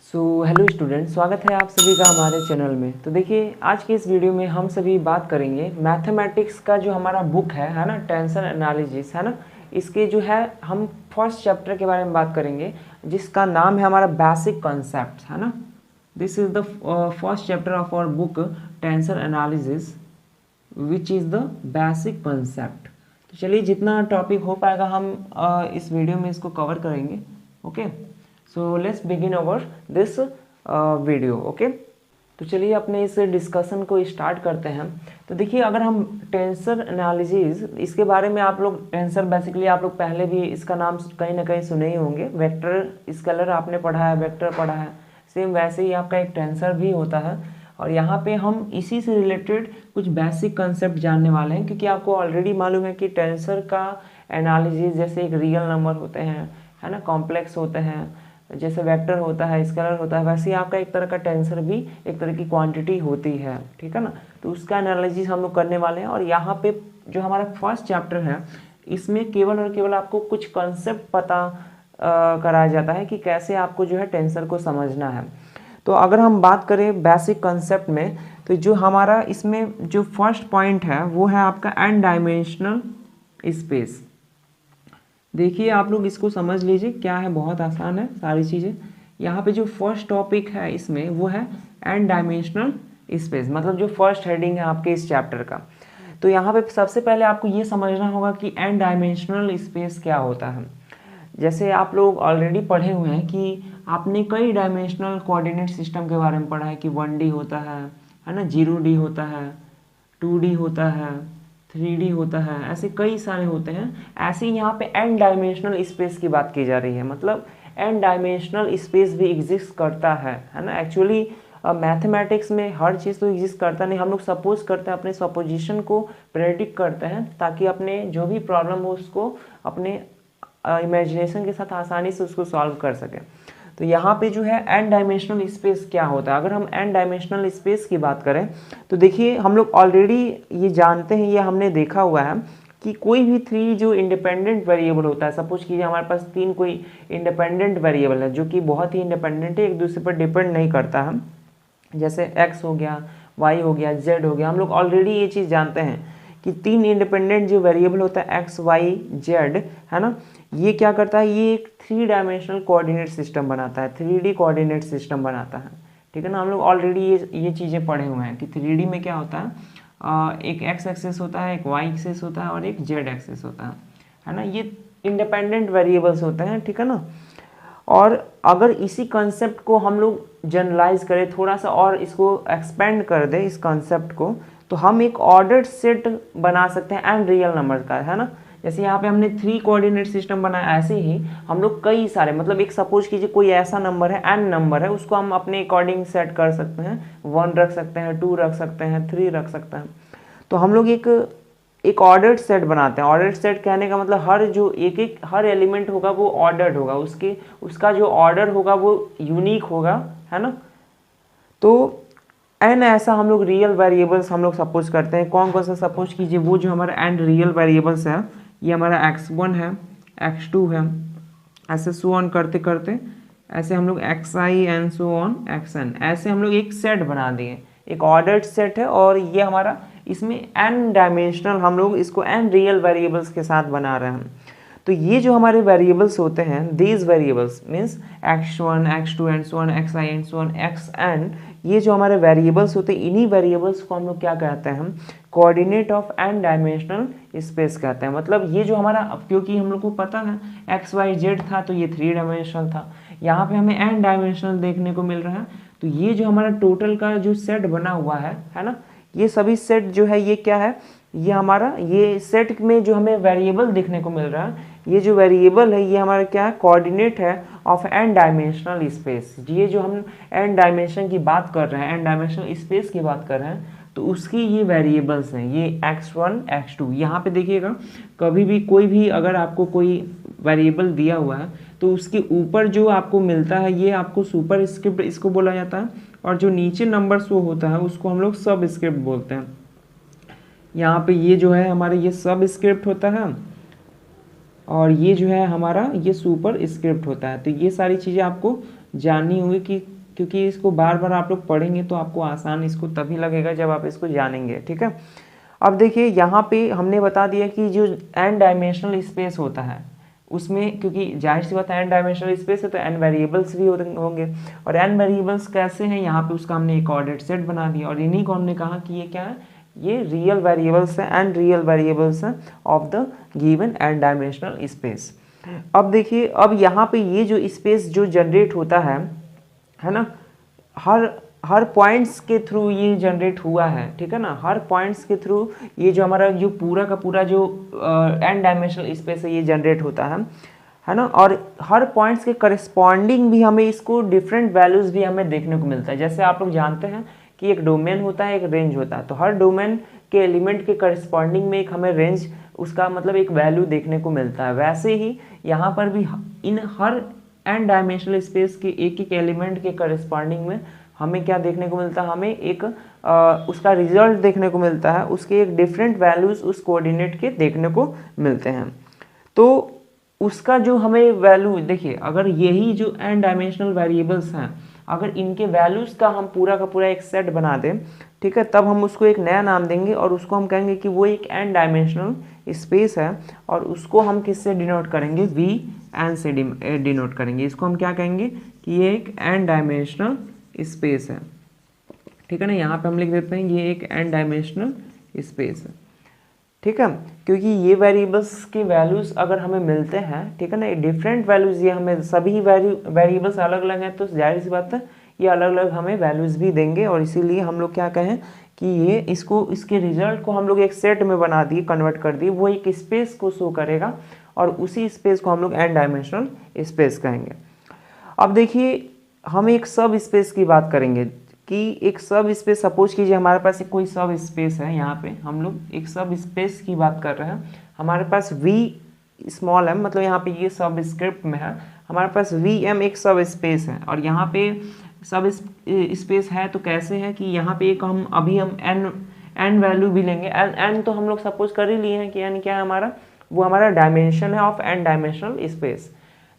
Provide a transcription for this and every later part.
Hello student, स्वागत है आप सभी का हमारे चैनल में। तो देखिए, आज के इस वीडियो में हम सभी बात करेंगे मैथमेटिक्स का जो हमारा बुक है ना, टेंसर एनालिसिस है ना, इसके जो है हम फर्स्ट चैप्टर के बारे में बात करेंगे, जिसका नाम है हमारा बेसिक कॉन्सेप्ट है ना। This is the first chapter of our book tensor analysis which is the basic concept. तो चलिए, जितना टॉपिक हो पाएगा हम इस वीडियो में इसको कवर करेंगे। Okay, so let's begin our this video. Okay, तो चलिए अपने इस डिस्कशन को स्टार्ट करते हैं। तो देखिए, अगर हम टेंसर एनालिसिस, इसके बारे में आप लोग टेंसर बेसिकली आप लोग पहले भी इसका नाम कहीं ना कहीं सुने ही होंगे। वेक्टर स्केलर आपने पढ़ा है, वेक्टर पढ़ा है, सेम वैसे ही आपका एक टेंसर भी होता है। और यहाँ पे हम इसी से रिलेटेड कुछ बेसिक कंसेप्ट जानने वाले हैं, क्योंकि आपको ऑलरेडी मालूम है कि टेंसर का एनालिसिस जैसे एक रियल नंबर होते हैं है ना, कॉम्प्लेक्स होते हैं, जैसे वेक्टर होता है, स्केलर होता है, वैसे ही आपका एक तरह का टेंसर भी एक तरह की क्वांटिटी होती है, ठीक है ना। तो उसका एनालिसिस हम लोग करने वाले हैं। और यहाँ पे जो हमारा फर्स्ट चैप्टर है, इसमें केवल और केवल आपको कुछ कंसेप्ट पता कराया जाता है कि कैसे आपको जो है टेंसर को समझना है। तो अगर हम बात करें बेसिक कंसेप्ट में, तो जो हमारा इसमें जो फर्स्ट पॉइंट है वो है आपका एन डायमेंशनल स्पेस। देखिए, आप लोग इसको समझ लीजिए, क्या है, बहुत आसान है सारी चीज़ें। यहाँ पे जो फर्स्ट टॉपिक है इसमें वो है एन डायमेंशनल स्पेस, मतलब जो फर्स्ट हेडिंग है आपके इस चैप्टर का। तो यहाँ पे सबसे पहले आपको ये समझना होगा कि एन डायमेंशनल स्पेस क्या होता है। जैसे आप लोग ऑलरेडी पढ़े हुए हैं कि आपने कई डायमेंशनल कोऑर्डिनेट सिस्टम के बारे में पढ़ा है कि 1D होता है ना, 0D होता है, 2D होता है, 3D होता है, ऐसे कई सारे होते हैं। ऐसे ही यहाँ पे एन डायमेंशनल स्पेस की बात की जा रही है, मतलब एन डायमेंशनल स्पेस भी एग्जिस्ट करता है ना। एक्चुअली मैथमेटिक्स में हर चीज़ तो एग्जिस्ट करता नहीं, हम लोग सपोज करते हैं, अपने सपोजिशन को प्रेडिक्ट करते हैं, ताकि अपने जो भी प्रॉब्लम हो उसको अपने इमेजिनेशन के साथ आसानी से उसको सॉल्व कर सकें। तो यहाँ पे जो है एन डायमेंशनल स्पेस क्या होता है। अगर हम एन डायमेंशनल स्पेस की बात करें तो देखिए, हम लोग ऑलरेडी ये जानते हैं, ये हमने देखा हुआ है कि कोई भी थ्री जो इंडिपेंडेंट वेरिएबल होता है, सपोज कीजिए हमारे पास तीन कोई इंडिपेंडेंट वेरिएबल है जो कि बहुत ही इंडिपेंडेंट है, एक दूसरे पर डिपेंड नहीं करता है, जैसे एक्स हो गया, वाई हो गया, जेड हो गया। हम लोग ऑलरेडी ये चीज़ जानते हैं कि तीन इंडिपेंडेंट जो वेरिएबल होता है एक्स, वाई, जेड है ना, ये क्या करता है, ये एक 3 डायमेंशनल कोऑर्डिनेट सिस्टम बनाता है, 3D कोऑर्डिनेट सिस्टम बनाता है, ठीक है ना। हम लोग ऑलरेडी ये चीज़ें पढ़े हुए हैं कि 3D में क्या होता है, एक एक्स एक्सिस होता है, एक वाई एक्सिस होता है और एक जेड एक्सिस होता है ना। ये इंडिपेंडेंट वेरिएबल्स होते हैं, ठीक है ना। और अगर इसी कंसेप्ट को हम लोग जनरलाइज करें, थोड़ा सा और इसको एक्सपेंड कर दें इस कंसेप्ट को, तो हम एक ऑर्डर्ड सेट बना सकते हैं एन रियल नंबर का, है ना। जैसे यहाँ पे हमने 3 कोऑर्डिनेट सिस्टम बनाया, ऐसे ही हम लोग कई सारे, मतलब एक सपोज कीजिए कोई ऐसा नंबर है, एन नंबर है, उसको हम अपने अकॉर्डिंग सेट कर सकते हैं, 1 रख सकते हैं, 2 रख सकते हैं, 3 रख सकते हैं। तो हम लोग एक ऑर्डर्ड सेट बनाते हैं। ऑर्डर्ड सेट कहने का मतलब हर जो हर एलिमेंट होगा वो ऑर्डर्ड होगा, उसका जो ऑर्डर होगा वो यूनिक होगा, है ना। तो एन ऐसा हम लोग रियल वेरिएबल्स हम लोग सपोज करते हैं। कौन कौन सा सपोज कीजिए, वो जो हमारा एन रियल वेरिएबल्स है, ये हमारा x1 है, x2 है, ऐसे सो ऑन करते करते ऐसे हम लोग xi and so on xn, ऐसे हम लोग एक सेट बना दिए, एक ऑर्डर्ड सेट है। और ये हमारा इसमें n डायमेंशनल, हम लोग इसको n रियल वेरिएबल्स के साथ बना रहे हैं। तो ये जो हमारे वेरिएबल्स होते हैं, these variables means x1, x2 and so on xi and so on xn, ये जो हमारे वेरिएबल्स होते हैं, इन्हीं वेरिएबल्स को हम लोग क्या कहते हैं, हम coordinate of n dimensional space कहते हैं। मतलब ये जो हमारा, क्योंकि हम लोग को पता है एक्स वाई जेड था तो ये 3 डायमेंशनल था, यहाँ पे हमें एन डायमेंशनल देखने को मिल रहा है। तो ये जो हमारा टोटल का जो सेट बना हुआ है ना, ये सभी सेट जो है ये क्या है, ये हमारा, ये सेट में जो हमें वेरिएबल देखने को मिल रहा है, ये जो वेरिएबल है ये हमारा क्या है, कोऑर्डिनेट है ऑफ एन डायमेंशनल स्पेस। ये जो हम एन डायमेंशन की बात कर रहे हैं, एन डायमेंशनल स्पेस की बात कर रहे हैं, तो उसकी ये वेरिएबल्स हैं, ये x1, x2। यहाँ पे देखिएगा, कभी भी कोई भी अगर आपको कोई वेरिएबल दिया हुआ है तो उसके ऊपर जो आपको मिलता है ये आपको सुपर स्क्रिप्ट इसको बोला जाता है, और जो नीचे नंबर शो होता है उसको हम लोग सब स्क्रिप्ट बोलते हैं। यहाँ पे ये जो है हमारे ये सब स्क्रिप्ट होता है, और ये जो है हमारा ये सुपर स्क्रिप्ट होता है। तो ये सारी चीज़ें आपको जाननी होगी कि क्योंकि इसको बार बार आप लोग पढ़ेंगे तो आपको आसान इसको तभी लगेगा जब आप इसको जानेंगे, ठीक है। अब देखिए यहाँ पे हमने बता दिया कि जो n डायमेंशनल स्पेस होता है उसमें, क्योंकि जाहिर सी बात है n डायमेंशनल स्पेस है तो n वेरिएबल्स भी होंगे, और n वेरिएबल्स कैसे हैं, यहाँ पे उसका हमने एक कोऑर्डिनेट सेट बना दिया, और इन्हीं को हमने कहा कि ये क्या है, ये रियल वेरिएबल्स हैं, n रियल वेरिएबल्स हैं of the given n dimensional space. अब देखिए, अब यहाँ पे ये जो स्पेस जो जनरेट होता है ना, हर पॉइंट्स के थ्रू ये जनरेट हुआ है, ठीक है ना, हर पॉइंट्स के थ्रू ये जो हमारा जो पूरा का पूरा जो n डायमेंशनल स्पेस है ये जनरेट होता है ना। और हर पॉइंट्स के करस्पॉन्डिंग भी हमें इसको डिफरेंट वैल्यूज़ भी हमें देखने को मिलता है। जैसे आप लोग जानते हैं कि एक डोमेन होता है, एक रेंज होता है, तो हर डोमेन के एलिमेंट के करस्पॉन्डिंग में एक हमें रेंज, उसका मतलब एक वैल्यू देखने को मिलता है। वैसे ही यहाँ पर भी इन हर n डायमेंशनल स्पेस के एक एक एलिमेंट के करस्पॉन्डिंग में हमें क्या देखने को मिलता है, हमें एक उसका रिजल्ट देखने को मिलता है, उसके एक डिफरेंट वैल्यूज़ उस कोऑर्डिनेट के देखने को मिलते हैं। तो उसका जो हमें वैल्यू देखिए, अगर यही जो n डायमेंशनल वेरिएबल्स हैं, अगर इनके वैल्यूज़ का हम पूरा का पूरा एक सेट बना दें, ठीक है, तब हम उसको एक नया नाम देंगे और उसको हम कहेंगे कि वो एक n डायमेंशनल स्पेस है, और उसको हम किससे डिनोट करेंगे, Vn से डिनोट करेंगे। इसको हम क्या कहेंगे कि ये एक n डायमेंशनल स्पेस है, ठीक है ना। यहाँ पे हम लिख देते हैं ये एक n डायमेंशनल स्पेस है, ठीक है, क्योंकि ये वेरिएबल्स की वैल्यूज़ अगर हमें मिलते हैं, ठीक है ना, डिफरेंट वैल्यूज़, ये हमें सभी वेरिएबल्स अलग अलग हैं, तो जाहिर सी बात है ये अलग अलग हमें वैल्यूज़ भी देंगे, और इसीलिए हम लोग क्या कहें कि ये इसके रिजल्ट को हम लोग एक सेट में बना दिए, कन्वर्ट कर दिए, वो एक स्पेस को शो करेगा, और उसी स्पेस को हम लोग n डायमेंशनल स्पेस कहेंगे। अब देखिए, हम एक सब स्पेस की बात करेंगे कि एक सब स्पेस, सपोज कीजिए हमारे पास एक कोई सब स्पेस है, यहाँ पे हम लोग एक सब स्पेस की बात कर रहे हैं, हमारे पास v मतलब यहाँ पे ये सब स्क्रिप्ट में है, हमारे पास Vm एक सब स्पेस है, और यहाँ पे सब स्पेस है तो कैसे है कि यहाँ पे एक हम अभी हम n वैल्यू भी लेंगे, n तो हम लोग सपोज कर ही लिए हैं कि n क्या है हमारा, वो हमारा डायमेंशन है ऑफ n डायमेंशनल स्पेस।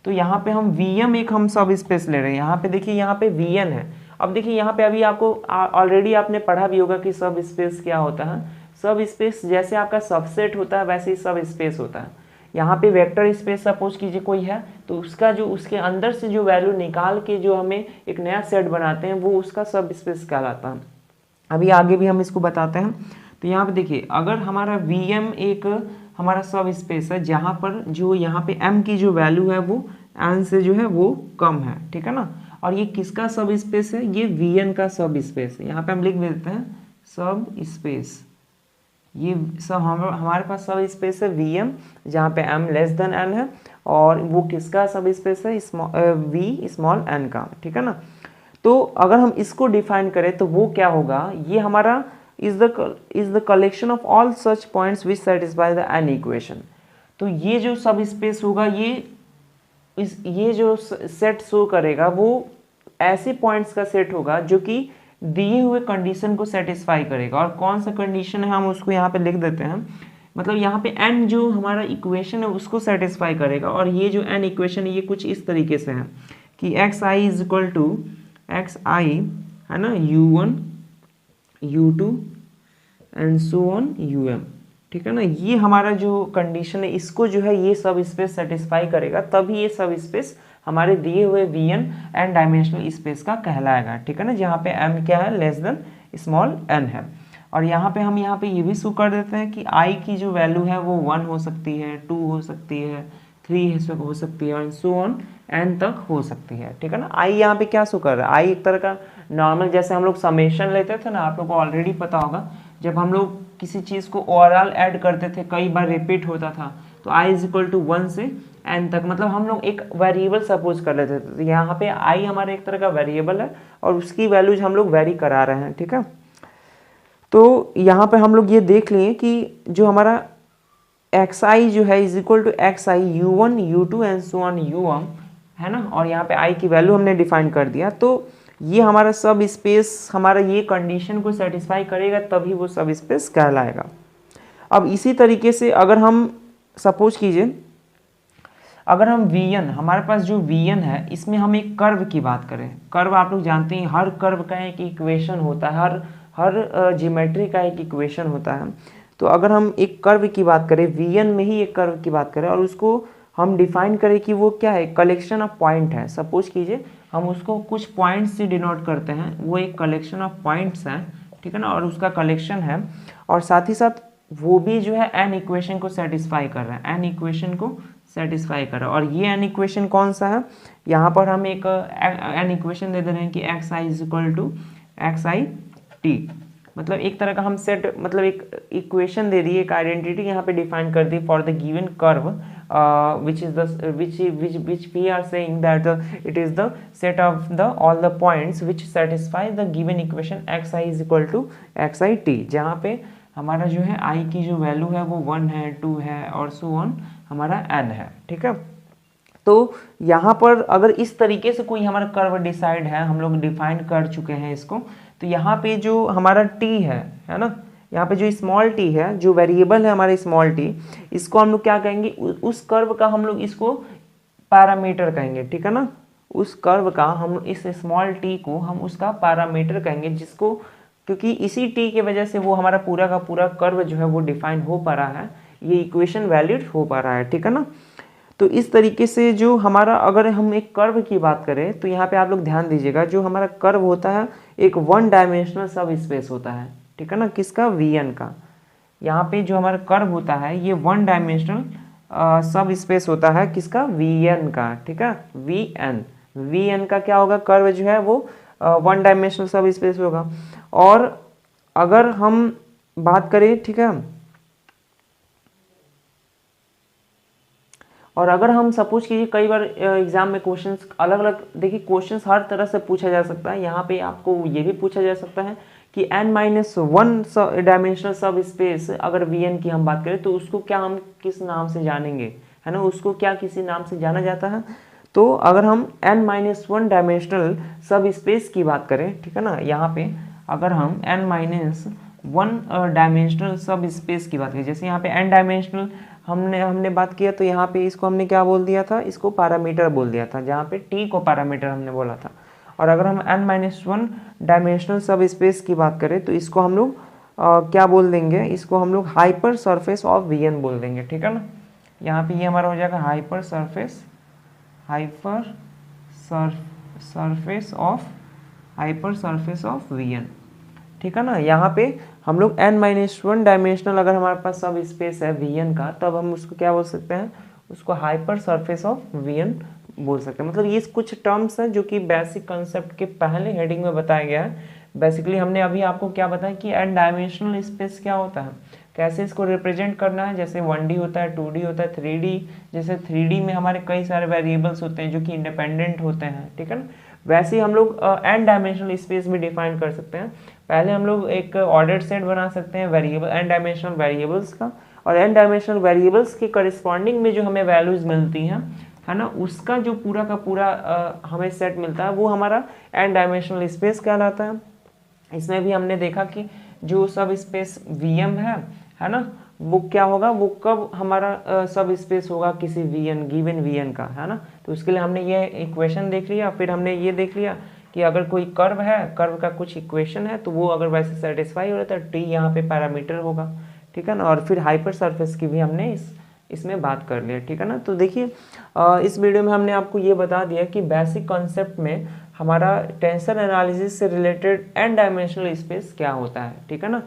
तो यहाँ पे हम Vm एक हम सब स्पेस ले रहे हैं, यहाँ पे देखिए यहाँ पे Vn है। अब देखिए यहाँ पे अभी आपको ऑलरेडी आपने पढ़ा भी होगा कि सब स्पेस क्या होता है। सब स्पेस जैसे आपका सबसेट होता है वैसे ही सब स्पेस होता है। यहाँ पे वेक्टर स्पेस सपोज कीजिए कोई है, तो उसका जो उसके अंदर से जो वैल्यू निकाल के जो हमें एक नया सेट बनाते हैं वो उसका सब स्पेस कहलाता है। अभी आगे भी हम इसको बताते हैं। तो यहाँ पे देखिए, अगर हमारा Vm एक हमारा सब स्पेस है जहाँ पर जो यहाँ पे m की जो वैल्यू है वो n से जो है वो कम है, ठीक है ना, और ये किसका सब स्पेस है, ये Vn का सब स्पेस है। यहाँ पे हम लिख देते हैं सब स्पेस, ये सब हमारे पास सब स्पेस है Vm जहाँ पे m लेस देन n है, और वो किसका सब स्पेस है, V स्मॉल n का, ठीक है ना। तो अगर हम इसको डिफाइन करें तो वो क्या होगा, ये हमारा is the collection of all such points which satisfy the n equation। तो ये जो सब स्पेस होगा, ये जो सेट शो करेगा वो ऐसे पॉइंट्स का सेट होगा जो कि दिए हुए कंडीशन को सेटिस्फाई करेगा। और कौन सा कंडीशन है हम उसको यहाँ पे लिख देते हैं, मतलब यहाँ पे n जो हमारा इक्वेशन है उसको सेटिस्फाई करेगा। और ये जो n इक्वेशन है ये कुछ इस तरीके से है कि xi is equal to xi है ना, u1 u2 and so on um, ठीक है ना। ये हमारा जो कंडीशन है इसको जो है ये सब स्पेस सेटिस्फाई करेगा, तभी ये सब स्पेस हमारे दिए हुए Vn n डायमेंशनल स्पेस का कहलाएगा, ठीक है ना, जहाँ पे m क्या है, लेस देन स्मॉल n है। और यहाँ पे हम यहाँ पे ये भी शो कर देते हैं कि i की जो वैल्यू है वो 1 हो सकती है, 2 हो सकती है, 3 हो सकती है, और सो ऑन n तक हो सकती है, ठीक है ना। i यहाँ पे क्या शो कर रहा है, i एक तरह का नॉर्मल, जैसे हम लोग समेशन लेते थे ना, आप लोग को ऑलरेडी पता होगा, जब हम लोग किसी चीज़ को ओवरऑल ऐड करते थे कई बार रिपीट होता था, तो i इज इक्वल टू 1 से n तक, मतलब हम लोग एक वेरिएबल सपोज कर लेते थे। तो यहाँ पे i हमारा एक तरह का वेरिएबल है और उसकी वैल्यूज हम लोग वेरी करा रहे हैं, ठीक है। तो यहाँ पे हम लोग ये देख लिए कि जो हमारा xi जो है is equal to xi u1 u2 and so on um है ना, और यहाँ पे i की वैल्यू हमने डिफाइन कर दिया। तो ये हमारा सब स्पेस हमारा ये कंडीशन को सेटिस्फाई करेगा तभी वो सब स्पेस कहलाएगा। अब इसी तरीके से अगर हम सपोज कीजिए अगर हम वी1 हमारे पास जो वी1 है इसमें हम एक कर्व की बात करें, कर्व आप लोग जानते हैं हर कर्व का एक इक्वेशन होता है, हर ज्योमेट्री का एक इक्वेशन होता है। तो अगर हम एक कर्व की बात करें, वी1 में ही एक कर्व की बात करें और उसको हम डिफाइन करें कि वो क्या है, कलेक्शन ऑफ पॉइंट है। सपोज कीजिए हम उसको कुछ पॉइंट्स से डिनोट करते हैं, वो एक कलेक्शन ऑफ पॉइंट्स है, ठीक है ना, और उसका कलेक्शन है, और साथ ही साथ वो भी जो है एन इक्वेशन को सेटिस्फाई कर रहा है, एन इक्वेशन को सेटिस्फाई कर रहा है। और ये एन इक्वेशन कौन सा है, यहाँ पर हम एक एन इक्वेशन दे रहे हैं कि x i is equal to x i t, मतलब एक तरह का हम सेट, मतलब एक इक्वेशन दे दी, एक आइडेंटिटी यहाँ पे डिफाइन कर दी for the given curve which is the which we are saying that it is the set of the all the points which satisfy the given equation xi is equal to xit, जहाँ पे हमारा जो है i की जो value है वो 1 है, 2 है और सो ऑन हमारा n है, ठीक है। तो यहाँ पर अगर इस तरीके से कोई हमारा कर्व डिसाइड है, हम लोग डिफाइन कर चुके हैं इसको, तो यहाँ पे जो हमारा t है ना, यहाँ पे जो स्मॉल t है, जो वेरिएबल है हमारे स्मॉल t, इसको हम लोग क्या कहेंगे, उस कर्व का हम लोग इसको पैरामीटर कहेंगे, ठीक है ना, उस कर्व का हम इस स्मॉल t को हम उसका पैरामीटर कहेंगे, जिसको क्योंकि इसी t के वजह से वो हमारा पूरा का पूरा कर्व जो है वो डिफाइन हो पा रहा है, ये इक्वेशन वैलिड हो पा रहा है, ठीक है ना। तो इस तरीके से जो हमारा, अगर हम एक कर्व की बात करें तो यहाँ पे आप लोग ध्यान दीजिएगा, जो हमारा कर्व होता है एक वन डायमेंशनल सब स्पेस होता है, ठीक है ना, किसका, वी1 का। यहाँ पे जो हमारा कर्व होता है ये वन डायमेंशनल सब स्पेस होता है, किसका, वी1 का, ठीक है, वी1 का क्या होगा, कर्व जो है वो वन डायमेंशनल सब स्पेस होगा। और अगर हम बात करें, ठीक है, और अगर हम सपोज कीजिए कई बार एग्जाम में क्वेश्चंस अलग अलग, देखिए क्वेश्चंस हर तरह से पूछा जा सकता है। यहाँ पे आपको ये भी पूछा जा सकता है कि n-1 डायमेंशनल सब स्पेस, अगर Vn की हम बात करें तो उसको क्या हम किस नाम से जानेंगे, है ना, उसको क्या किसी नाम से जाना जाता है। तो अगर हम n-1 डायमेंशनल सब स्पेस की बात करें, ठीक है ना, यहाँ पे अगर हम n-1 डायमेंशनल सब स्पेस की बात करें, जैसे यहाँ पे n डायमेंशनल हमने बात किया, तो यहाँ पे इसको हमने क्या बोल दिया था, इसको पैरामीटर बोल दिया था, जहाँ पे t को पैरामीटर हमने बोला था। और अगर हम n-1 डायमेंशनल सब स्पेस की बात करें तो इसको हम लोग क्या बोल देंगे, इसको हम लोग हाइपर सरफेस ऑफ Vn बोल देंगे, ठीक है ना। यहाँ पे ये हमारा हो जाएगा हाइपर सरफेस ऑफ Vn, ठीक है ना। यहाँ पे हम लोग n-1 डायमेंशनल अगर हमारे पास सब स्पेस है Vn का, तब हम उसको क्या बोल सकते हैं, उसको हाइपर सरफेस ऑफ Vn बोल सकते हैं। मतलब ये कुछ टर्म्स हैं जो कि बेसिक कंसेप्ट के पहले हेडिंग में बताया गया है। बेसिकली हमने अभी आपको क्या बताया कि n डायमेंशनल स्पेस क्या होता है, कैसे इसको रिप्रेजेंट करना है, जैसे 1D होता है, 2D होता है, 3D, जैसे 3D में हमारे कई सारे वेरिएबल्स होते हैं जो कि इंडिपेंडेंट होते हैं, ठीक है ना। वैसे ही हम लोग n डायमेंशनल स्पेस भी डिफाइन कर सकते हैं। पहले हम लोग एक ऑर्डर्ड सेट बना सकते हैं वेरिएबल n डायमेंशनल वेरिएबल्स का, और n डायमेंशनल वेरिएबल्स के करस्पॉन्डिंग में जो हमें वैल्यूज मिलती हैं, है ना, उसका जो पूरा का पूरा हमें सेट मिलता है, वो हमारा n डायमेंशनल स्पेस कहलाता है। इसमें भी हमने देखा कि जो सब स्पेस Vm है ना, वो क्या होगा, वो कब हमारा सब स्पेस होगा किसी गिवन Vn का, है ना। तो उसके लिए हमने ये इक्वेशन देख लिया, फिर हमने ये देख लिया कि अगर कोई कर्व है, कर्व का कुछ इक्वेशन है, तो वो अगर वैसे सेटिस्फाई हो रहा है तो t यहाँ पे पैरामीटर होगा, ठीक है ना। और फिर हाइपर सरफेस की भी हमने इसमें बात कर लिया, ठीक है ना। तो देखिए इस वीडियो में हमने आपको ये बता दिया कि बेसिक कॉन्सेप्ट में हमारा टेंसर एनालिसिस से रिलेटेड n डायमेंशनल स्पेस क्या होता है, ठीक है ना।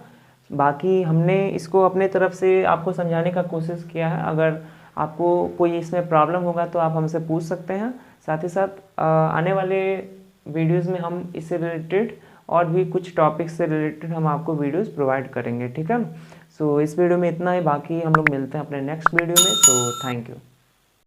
बाकी हमने इसको अपने तरफ से आपको समझाने का कोशिश किया है। अगर आपको कोई इसमें प्रॉब्लम होगा तो आप हमसे पूछ सकते हैं। साथ ही साथ आने वाले वीडियोस में हम इससे रिलेटेड और भी कुछ टॉपिक्स से रिलेटेड हम आपको वीडियोस प्रोवाइड करेंगे, ठीक है। सो इस वीडियो में इतना ही, बाकी हम लोग मिलते हैं अपने नेक्स्ट वीडियो में। So thank you.